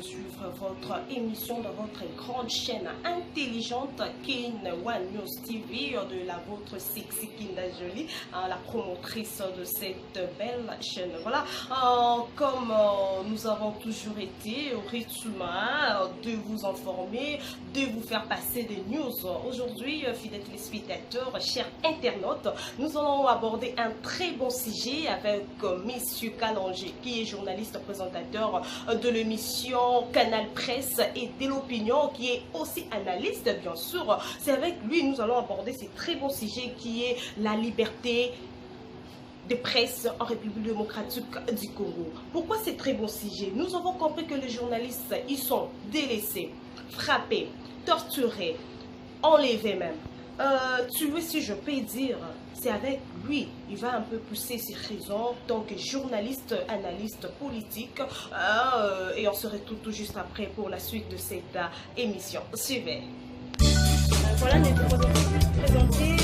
suivre votre émission dans votre grande chaîne intelligente Kin One News TV de la vôtre sexy Kinda Jolie, la promotrice de cette belle chaîne. Voilà, comme nous avons toujours été au rythme de vous informer, de vous faire passer des news. Aujourd'hui, fidèles téléspectateurs, chers internautes, nous allons aborder un très bon sujet avec Monsieur Kalonji, qui est journaliste présentateur de l'émission Canal Presse et de l'opinion, qui est aussi analyste, bien sûr. C'est avec lui nous allons aborder ce très bon sujet qui est la liberté de presse en République démocratique du Congo. Pourquoi c'est très bon sujet? Nous avons compris que les journalistes, ils sont délaissés, frappés, torturés, enlevés même. Tués, si je peux dire, c'est avec lui. Il va un peu pousser ses raisons, donc journaliste, analyste politique. Et on se retrouve tout juste après pour la suite de cette émission. Suivez. Voilà, nous allons présenter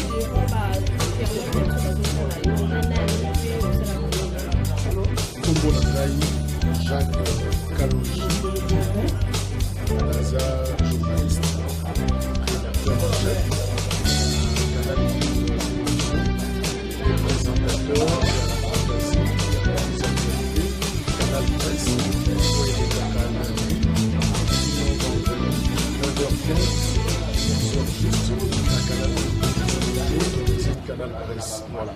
Jacques Kalonji, journaliste, rédacteur en chef, présentateur, Canal Presse, Canal Presse, voilà.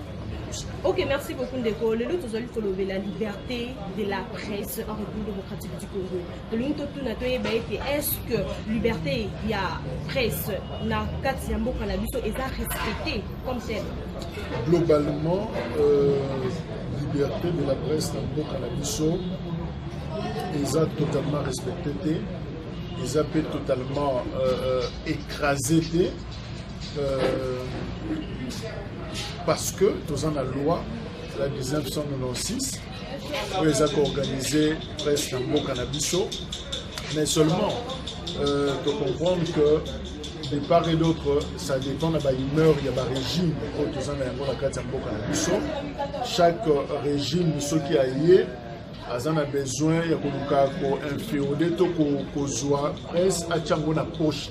Ok, merci beaucoup Ndeko. Le lutte aujourd'hui pour la liberté de la presse en République démocratique du Congo. De est-ce que liberté il y a presse na Katiambo Kalabiso est respectée comme telle? Globalement, liberté de la presse dans le Kalabiso est totalement respectée. Ils ont totalement écrasé parce que dans la loi la 1996 où ils ont organisé presse dans le Canabiso, mais seulement de comprendre que de part et d'autre ça dépend de l'humeur, il y a un régime chaque régime ce qui a lié a besoin de inféoder presse à na poche.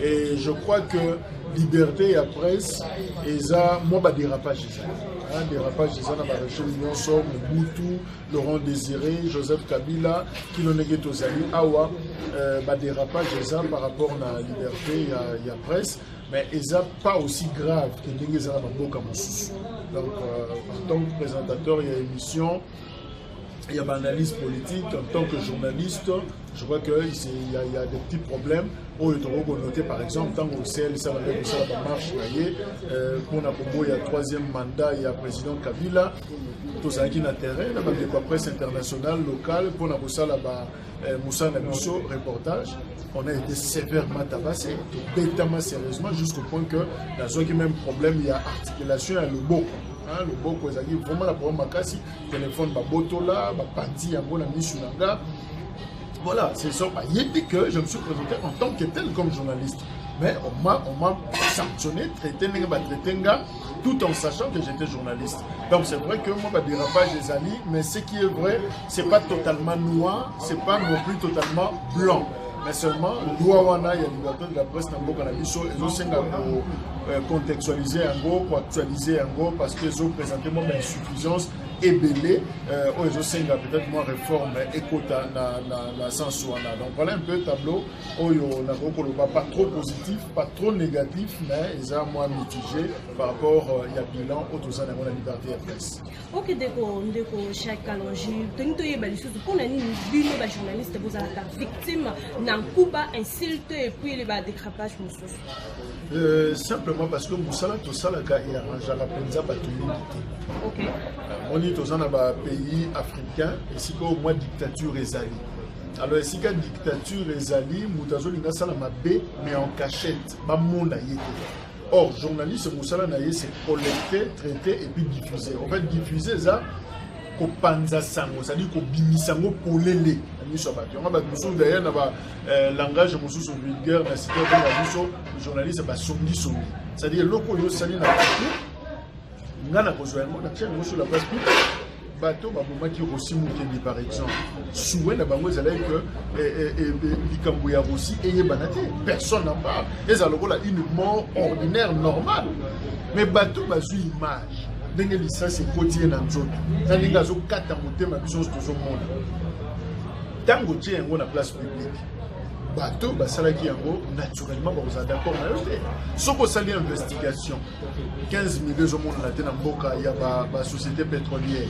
Et je crois que liberté et la presse, et ça, moi, dérapage, dérapage, dans la région Union Sor, Mobutu, Laurent Désiré, Joseph Kabila, qui l'ont négé aux alliés, Awa, dérapage, par rapport à la liberté et la presse, mais ils n'ont pas aussi grave que les gens Donc, en tant que présentateur, il y a une émission. Il y a une analyse politique. En tant que journaliste, je crois qu'il y a des petits problèmes. Il faut noter par exemple, tant que ça marche, pour il y a troisième mandat, il y a le président Kabila, tout ça qui est intérêt, la presse internationale, locale, pour la Moussa Nabiso, reportage. On a été sévèrement tabassé, bêtement sérieusement, jusqu'au point que dans un même problème, il y a articulation et le beau. Le beau vraiment la problème makasi téléphone babotola bapandi yango na misu nanga. Voilà, c'est ça. Que je me suis présenté en tant que tel comme journaliste, mais on m'a sanctionné, traité tout en sachant que j'étais journaliste. Donc c'est vrai que moi dérapage des alliés, mais ce qui est vrai, c'est pas totalement noir, c'est pas non plus totalement blanc. Mais seulement, il y a la liberté de la presse dans le Canabiso, et aussi pour contextualiser un go, pour actualiser un go, parce qu'ils ont présenté mon insuffisance et belé, ils ont peut-être moins réforme et quota la sens. Donc voilà un peu le tableau, on n'a pas trop positif, pas trop négatif, mais ils ont moins mitigé par rapport à la bilan autour de la liberté de la presse. Ok, Ndeko Jacques Kalonji, pour les journalistes, vous êtes victime d'un coup insulte et puis le décrapage. Simplement parce que Moussala, tout ça, il arrange la penza pour tout le monde. Ok. On est dans un pays africain, et si au moins dictature est alliée. Alors, si la dictature est alliée, Moutazo Linga ma bé, mais en cachette, pas monde aïe. Or, journaliste Moussala Naye, c'est collecter, traiter et puis diffuser. En fait, diffuser ça, qu'on panza sango, c'est-à-dire qu'on bimisango pour l'élé. On a d'ailleurs un langage vulgaire, le journaliste est somni. C'est-à-dire, le sali na ngana kozwa yango na chaîne sur la place publique bateau baboma qui aussi Mukendi par exemple souhait na bango ezalaki que likambo ya Russie eyebana te personne n'en parle ezalokola une mort ordinaire normale mais bateau bazwi image ndenge licence ekotie na nzoto ndenge azokata motema biso tozomona ntango tie yango na place publique bateau basalaki yango naturellement bakozala d'accord na yo te soki osali investigation 15 millions omona na te na mboka ya basociété pétrolière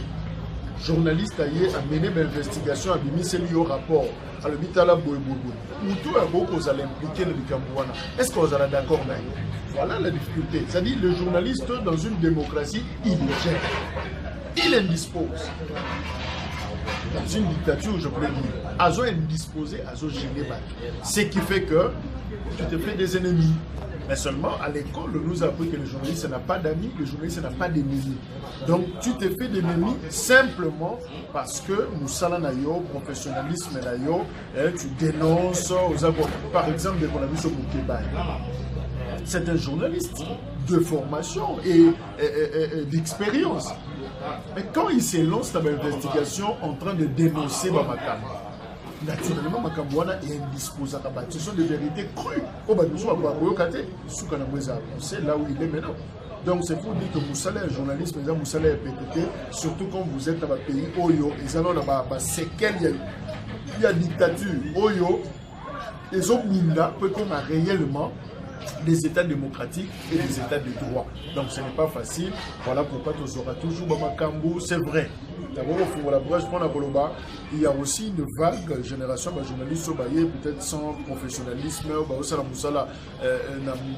journaliste aye amene bainvestigation abimiseli yo rapport alobi tala boyeboyeboye mutu yango kozala impliqué na likambo wana est ce que ozala d'accord na ye voilà la difficulté c'est-à-dire le journaliste dans une démocratie il gère il indispose. Dans une dictature, je peux dire, Azo est indisposé, Azo gêné. Ce qui fait que tu te fais des ennemis. Mais seulement à l'école, on nous a appris que le journaliste n'a pas d'amis, le journaliste n'a pas d'ennemis. Donc tu te fais des ennemis simplement parce que nous salanayo, professionnalisme nayo, tu dénonces aux abonnés. Par exemple, dès qu'on a vu sur Moukébay, c'est un journaliste de formation et d'expérience. Mais quand il se lance dans l'investigation en train de dénoncer Bamakam, naturellement, Makambouana est indisposé. Ce sont des vérités crues. C'est là où il est maintenant. Donc c'est pour dire que Moussala est un journaliste, mais Moussala est PTT, surtout quand vous êtes dans un pays Oyo, et alors là-bas, c'est qu'il y a dictature Oyo, et Zobunda peut qu'on a réellement des États démocratiques et des États de droit. Donc ce n'est pas facile. Voilà pourquoi tu auras toujours Bamakambu, c'est vrai. D'abord, il y a aussi une vague génération de journalistes peut-être sans professionnalisme,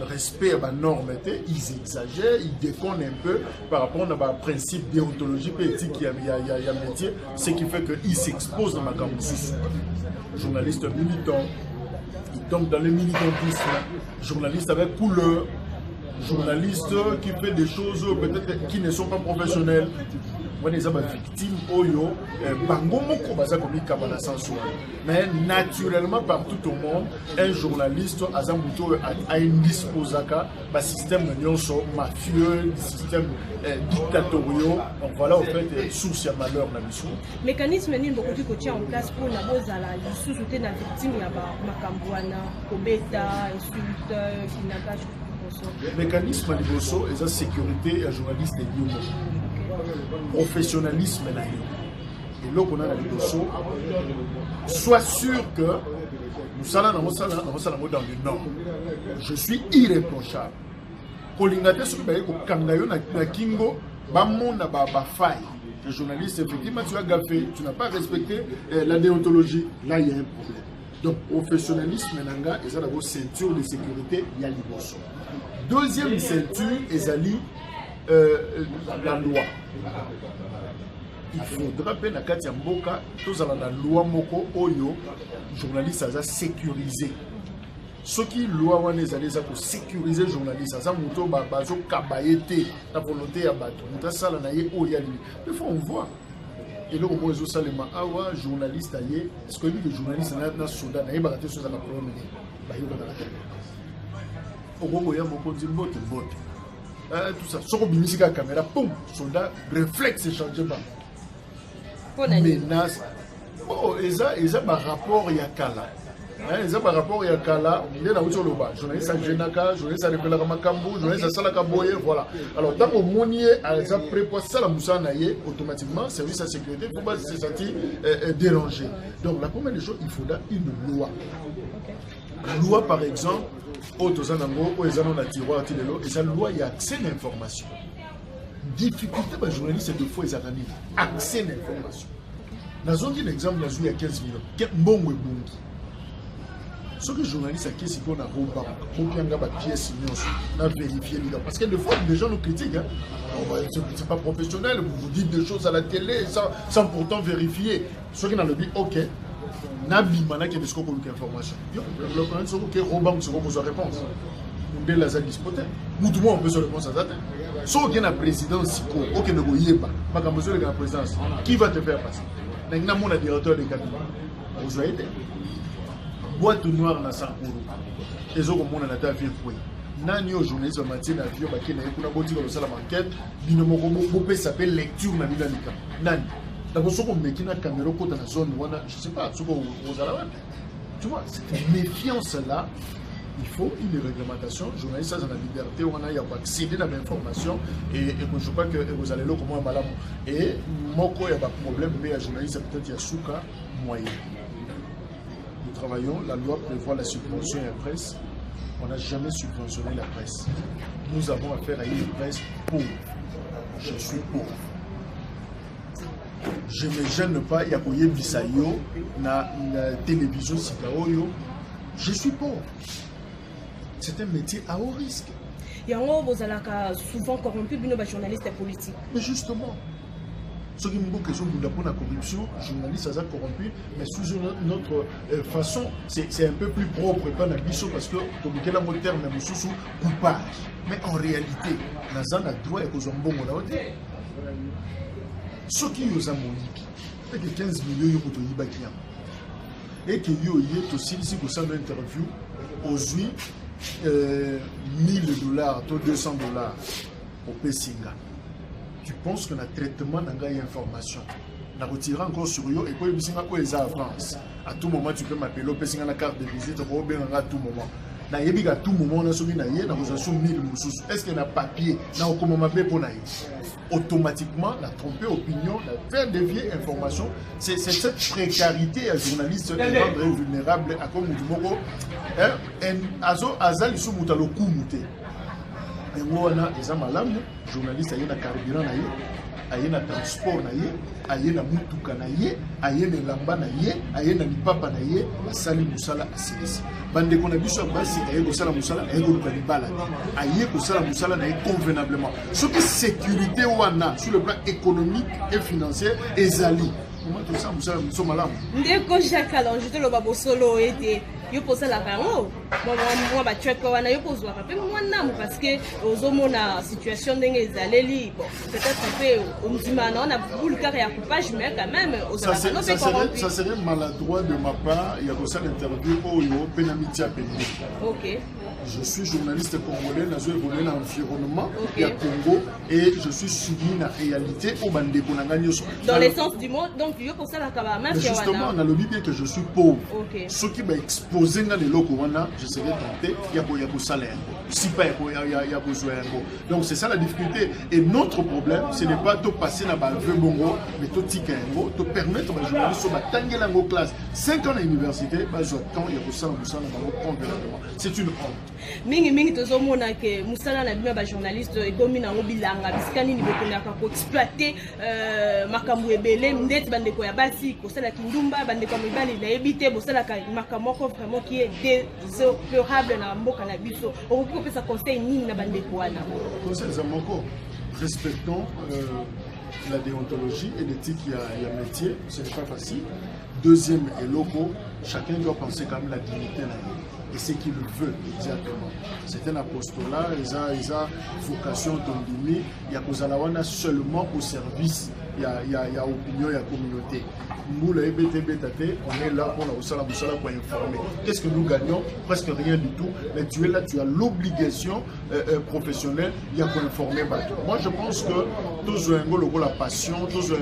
respect à la norme, ils exagèrent, ils déconnent un peu par rapport à un principe déontologique et éthique qui y a métier, ce qui fait qu'ils s'exposent dans ma campus. Journalistes militants, ils tombent dans le militantisme, journalistes avec couleur, journalistes qui fait des choses peut-être qui ne sont pas professionnelles. Victime Oyo, mais naturellement partout au monde, un journaliste a une disposaka, un système mafieux, système dictatorial. Donc voilà, en fait, source à malheur dans mission. Mécanisme n'est beaucoup de côté en place pour la base à la sous-souté la victime, il y a Makambouana, Kobeta, insulte, kidnappage. Mécanisme de et sa sécurité et journaliste et professionnalisme et là on a la dosso sois sûr que nous allons dans le nord je suis irréprochable kolingate sur baye ko kangayo na kingo ba mona ba faille le journaliste effectivement tu as gaffé tu n'as pas respecté la déontologie là il y a un problème donc professionnalisme nanga et ça d'abord ceinture de sécurité il y a liboso deuxième ceinture ezali la loi. Il faudra que la Katia Mboka, tous à la loi Moko Oyo, journaliste à sécuriser. Ce qui loi wane ezali za pour sécuriser journaliste, ça moto bazo kabayete la volonté à battre. Muta sala na ye o yali. Des fois on voit. Et là au moins zo salema awa journaliste aye, ce que le journaliste na soda na yebate so za na problème. Ba yo na la télé. Ogongo ya moko nzimbote mbote. Tout ça, sur la caméra, boum, soldat, réflexe changé. Menace. Oh, et ça, par rapport à Yakala. Ils ont par rapport à Yakala, il est là où tu le bas. Journaliste à Genaka, journaliste à Makambu, journaliste à Salakaboye, voilà. Alors, tant qu'on monier à ça prépoise ça la moussa naïe, automatiquement, service à sécurité, pour pas se sentir dérangé. Donc, la première des choses, il faudra une loi. La loi, par exemple, et sa loi, il y a accès à l'information. Difficulté pour les journalistes, c'est deux fois ils ont accès à l'information. Nous avons dit l'exemple, il y a 15 millions. Ce que les journalistes, c'est qu'on a roba, pièces, on a vérifié. Parce que des fois, les gens nous critiquent. C'est pas professionnel, vous dites des choses à la télé sans pourtant vérifier. Ce qui n'a le dit, ok. Nabi mana qui est ce information. Le problème c'est que Robam se repose réponse. On est là à disposer. Nous tout le monde peut se répondre à ça. Sauf qu'il y a la présidence, ok ne voyez pas. Pas comme besoin de la présidence. Qui va te faire passer? N'a mon directeur de cabinet. Vous voyez. Boîte noire na Sankuru. Les autres monde na ta vie pour. Nani au journaliste matin avion ba kena kuna boti ko sala enquête. Bino moko s'appelle lecture na bilalika. Nani D'accord, ce qu'on met qui n'a caméra côté dans la zone, je sais pas, ce qu'on vous allez voir. Tu vois, cette méfiance-là, il faut une réglementation. Journaliste, ça, dans la liberté, on a accéder à l'information et je crois que vous allez là comment malade. Et moi, il y a pas de problème, mais les journalistes, peut-être il y a souka moyen. Nous travaillons, la loi prévoit la subvention à la presse. On n'a jamais subventionné la presse. Nous avons affaire à une presse pauvre. Je suis pauvre. Je ne me gêne pas, il y a Koye Bisayo, la télévision Sikaoyo. Je suis pauvre. C'est un métier à haut risque. Il y a un souvent corrompu les journalistes politiques. Mais justement, ce qui me dit que la corruption, journaliste sont corrompus, mais sous une autre façon, c'est un peu plus propre, pas la bicho parce que, comme il y a le terme, sous coupage. Mais en réalité, nous avons le droit et nous avons bon ce qui nous a monique, c'est que 15 millions de euros et que yo y est aussi ici que ça une interview aux 1000 $, 200 $ au Pessinga. Tu penses que le traitement n'a pas d'information. On retire encore sur eux et puis il y a en France. À tout moment, tu peux m'appeler au Pessinga la carte de visite, tu peux bien à tout moment. Na yebi à tout moment on a soumis na yé na position 1000 mususu. Est-ce qu'il y a un papier na comment m'appeler pour na yé? Automatiquement la tromper opinion, la faire dévier information. C'est cette précarité à journaliste et rendre vulnérable à comme Moudimoko. Azal sous moutalo kumute. Et moi on a des amalamu journaliste a yé na carburant na yé. Aye na transport na ye, aye na mutuka na ye, aye na lamba na ye, aye na lipapa na ye, asali musala asilisi. Bande kona biso basi aye ko sala musala aye ko luka libala. Aye ko sala musala na ye convenablement. Ce qui sécurité wana sur le plan économique et financier ezali. Comment tout ça musala musomala. Ndeko Jacques Alonge te lo babo solo ete yo posa la kango. Moi ba check wana yo pozo pa pe mwana mu parce que ozomona situation ndenge ezaleli bon peut-être peu omzimana on a beaucoup le cas ya coupage mais quand même ça serait maladroit de ma part il y a aussi l'interview au yo penamitia pénible. OK. Je suis journaliste congolais, je suis évolué dans l'environnement du Congo et je suis suivi dans la réalité au Bandeko. Dans l'essence du mot, donc il y a pour ça la cabane. Justement, on a le bien que je suis pauvre. Ce qui m'a exposé dans les locaux, je serais tenté, il y a salaire. Si pas, il y a besoin. Donc c'est ça la difficulté. Et notre problème, ce n'est pas de passer dans le vieux bongo, mais de tirer de permettre aux journalistes de tanguer dans la classe. 5 ans à l'université, il y a ça, c'est une honte. Mingi tozomona ke musala na bima ba journaliste ekomi na ngobilanga bisikani ni bokonaka ko exploiter makambo ebele ndeti bandeko ya basi ko sala kindumba bandeko mibali na ebite bosala ka makambo vraiment qui est déplorable na mboka na biso okoki kopesa conseil nini na bandeko wana conseil za moko respectons la déontologie et l'éthique il y a métier ce n'est pas facile. Deuxième et loco, chacun doit penser quand même la dignité là. Et ce qu'il veut exactement. C'est un apostolat, ils ont vocation d'ondimi, il y a Kozalawana seulement au service, il y a opinion, il y a communauté. Nous, le EBTB, on est là pour pour informer. Qu'est-ce que nous gagnons? Presque rien du tout. Mais tu es là, tu as l'obligation professionnelle, il y a pour informer. Moi, je pense que tous ont la passion, tous ont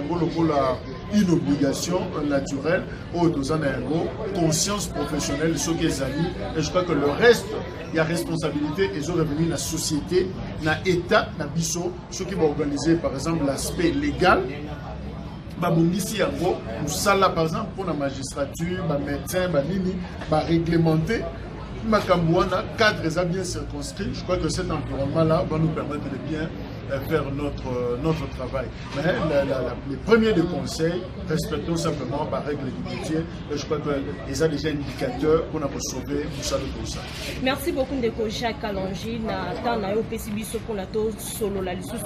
une obligation naturelle, conscience professionnelle, ce qu'ils amis. Et je crois que le reste, il y a responsabilité, ils ont revenu dans la société, dans l'État, dans l'Abisso, ceux qui vont organiser par exemple l'aspect légal. Ici, par exemple, pour la magistrature, les médecins, les réglementer. Makambouana, cadre est bien circonscrit. Je crois que cet environnement-là va nous permettre de bien faire notre travail. Mais les premiers des conseils, respectons simplement la règle du métier. Et je crois qu'ils ont déjà un indicateur pour nous sauver tout ça. Merci beaucoup de Jacques Alonge.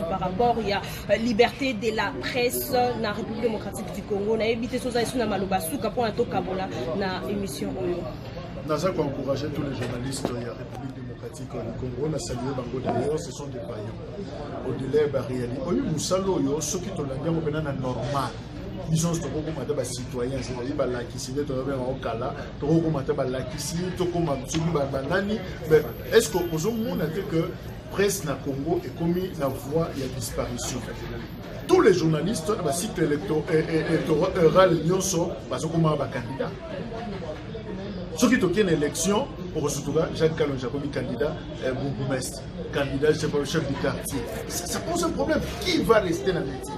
Par rapport à la liberté de la presse dans la République démocratique du Congo. On a évité ça sur la Malobasuka pour la émission. Nous avons encouragé tous les journalistes de la République démocratique du Congo. On a salué Bango d'ailleurs, ce sont des païens. Au-delà de la réalité, nous saluons ceux qui sont normal. Ils sont des citoyens, c'est-à-dire est-ce que nous avons que presse na Congo est comme la voie de disparition. Tous les journalistes, le site électoral Nyonso, parce qu'on a un candidat. Ceux qui ont une élection, pour ce cas, Jacques Kalonja comme candidat, bourgmestre, candidat, je sais pas, chef du quartier. Ça pose un problème. Qui va rester dans le métier?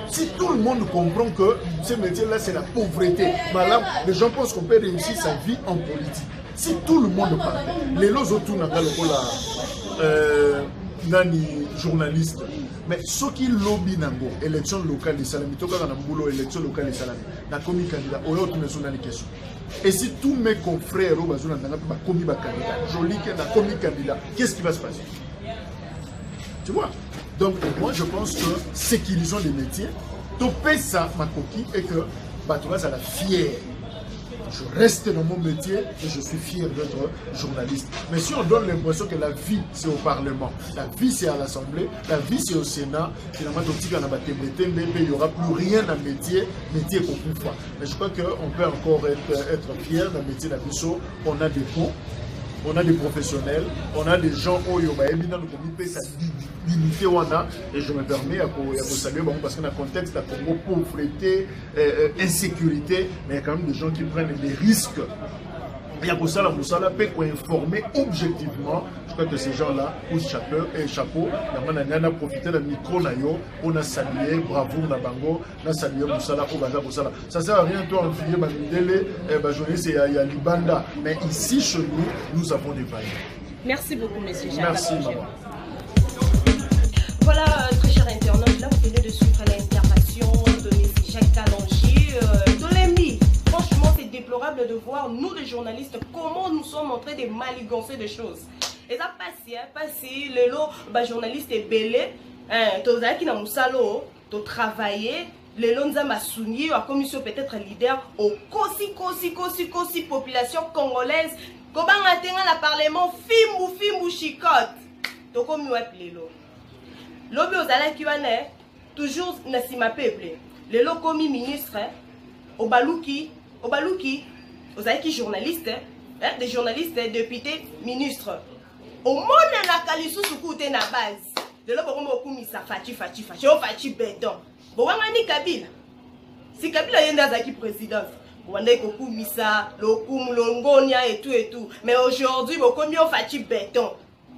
Si tout le monde comprend que ce métier-là, c'est la pauvreté, bah là, les gens pensent qu'on peut réussir sa vie en politique. Si tout le monde parle, les autres nani journaliste, mais ceux qui lobby nango, élection locale de Salami, toka na boulot élection locale de Salami, na commis candidat, on a autre question. Et si tous mes confrères ont besoin d'un commis candidat, joli que na commis candidat, qu'est-ce qui va se passer? Tu vois? Donc moi je pense que sécurisons les métiers, topé ça ma coquille et que Batoula ça la fière. Je reste dans mon métier et je suis fier d'être journaliste. Mais si on donne l'impression que la vie c'est au Parlement, la vie c'est à l'Assemblée, la vie c'est au Sénat, finalement il n'y aura plus rien dans le métier pour une fois. Mais je crois qu'on peut encore être fier d'un métier d'Abisso. On a des ponts, on a des professionnels, on a des gens qui ont sa dignité et je me permets de saluer parce que dans le contexte de Congo, pauvreté, insécurité, mais il y a quand même des gens qui prennent des risques. Il y a pour ça, peut informer objectivement. Je crois que ces gens-là, poussent chapeau, on a profité d'un micro, on a salué, bravo, on a salué Moussala, ça ne sert à rien, toi, en filier, c'est à Libanda. Mais ici, chez nous avons des valeurs. Merci beaucoup, monsieur Jacques. Merci, maman. Voilà, très chers internautes, là, vous venez de suivre l'intervention de M. Jacques Kalonji, de l'EMI. Franchement, c'est déplorable de voir, nous les journalistes, comment nous sommes en train de manigancer des choses. Et ça passe, le lot, journaliste est belé, tu as qui dans Moussalo, tu as travaillé, le lot nous a souligné, la commission peut-être leader, au kosi population congolaise, comment on atteint le parlement, fimou chicote. Tu as comme nous appelé l'eau. L'obé aux alais qui toujours n'a si ma peuple. Le lot commis ministre, au balouki, aux alais qui journalistes, des journalistes, députés, ministres. Au monde na kalisu sukoute na base. De là pour moi kumisa fati béton. Bon wangani Kabila. Si Kabila yenda zaki présidence. Wanda ko kumisa, lo kum longonia et tout. Mais aujourd'hui bokomi on fati béton.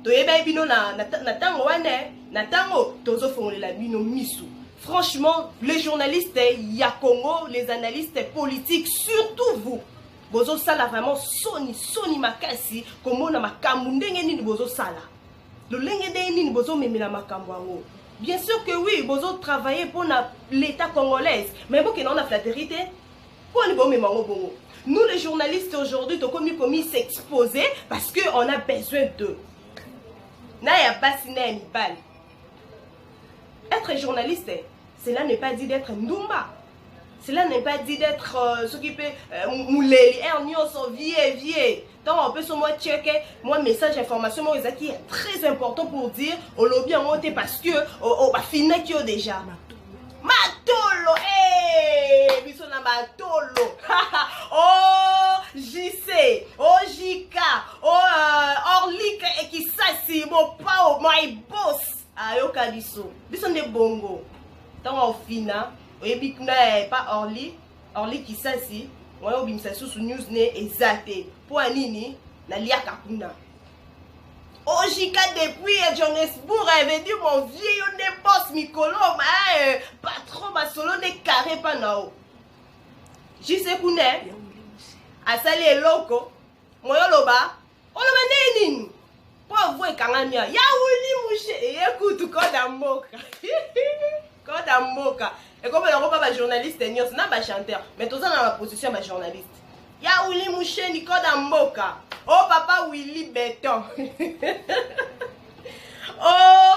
To yeba bino na tango wane, na tango tozo fongolela bino misu. Franchement, les journalistes ya Congo, les analystes politiques, surtout vous. Bozo sala vraiment soni makasi comme on a makambu ndenge nini bozo sala. Le lenge ndenge nini bozo memela makambu ango. Bien sûr que oui, bozo travailler pour l'état congolais, mais bon que non la flatérité pour ni bon memango bongo. Nous les journalistes aujourd'hui to commis s'exposer parce que on a besoin d'eux. Na ya basi na ya mibali. Être journaliste, cela n'est pas dit d'être ndumba. Cela n'est pas dit d'être ce qui peut mouler, vieux. Donc on peut seulement checker, moi message information, moi qui est très important pour dire au lobby en monté parce que au final qui est déjà. Matolo, bisona matolo. Oh JC, oh JK, oh Orlik et qui s'assit mon pao, my boss. Ayo kabiso, bisona de bongo. Donc au final. Et puis, pas Orly qui s'assit, on a obimisa sous news ne exacté. Pour Anini, na lia kakuna. Ojika depuis Johannesburg avait dit mon vieux ne boss Mikolo, mais patron solo ne carré pas nao. Je sais qu'on est à saler loco, moi loba, on le menine. Pour vous et Kangamia, ya wuli mouche et écoute Kodamboka. Kodamboka. Et comme on n'a pas journaliste, on n'a pas chanteur, mais tout ça dans la position de journaliste. Ya Willy Mouché, Nicolas Mboka. Oh papa Willy Béton. Oh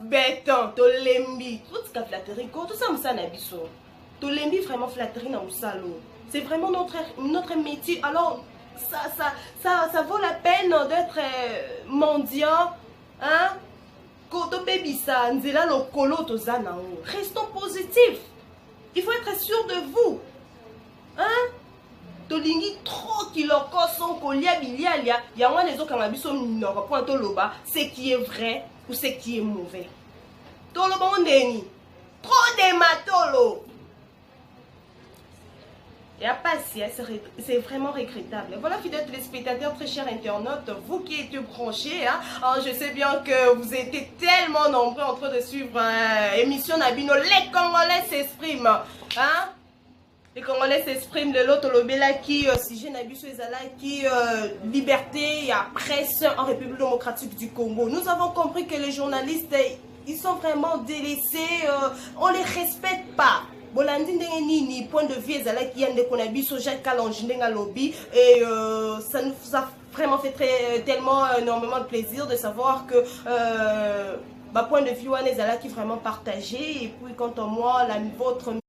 Béton, Tolembi. Tout ce qui est flatterie, tout ça, ça n'a biso. Tolembi vraiment flatterie dans Moussalo. C'est vraiment notre métier. Alors, ça vaut la peine d'être mendiant, hein? Restons positifs. Il faut être sûr de vous. Hein? Tolingi trop kiloko son kolia bilialia ya wana les autres biso minoko point to loba ce qui est vrai ou ce qui est mauvais to loba ondeni trop de matolo. Il n'y a pas si, c'est vraiment regrettable. Voilà, fidèles téléspectateurs, très chers internautes, vous qui êtes branchés, hein, je sais bien que vous êtes tellement nombreux en train de suivre l'émission Nabino. Les Congolais s'expriment. Hein? Les Congolais s'expriment de l'autre lobela qui, si j'ai Nabiso Ezala, qui liberté et presse en République démocratique du Congo. Nous avons compris que les journalistes, ils sont vraiment délaissés, on ne les respecte pas. Bolandi ni point de vue ezala qui yande konabi so Jacques Kalonji ndenga lobby et ça nous a vraiment fait tellement énormément de plaisir de savoir que point de vue wana ezala qui vraiment partagé et puis quant à moi votre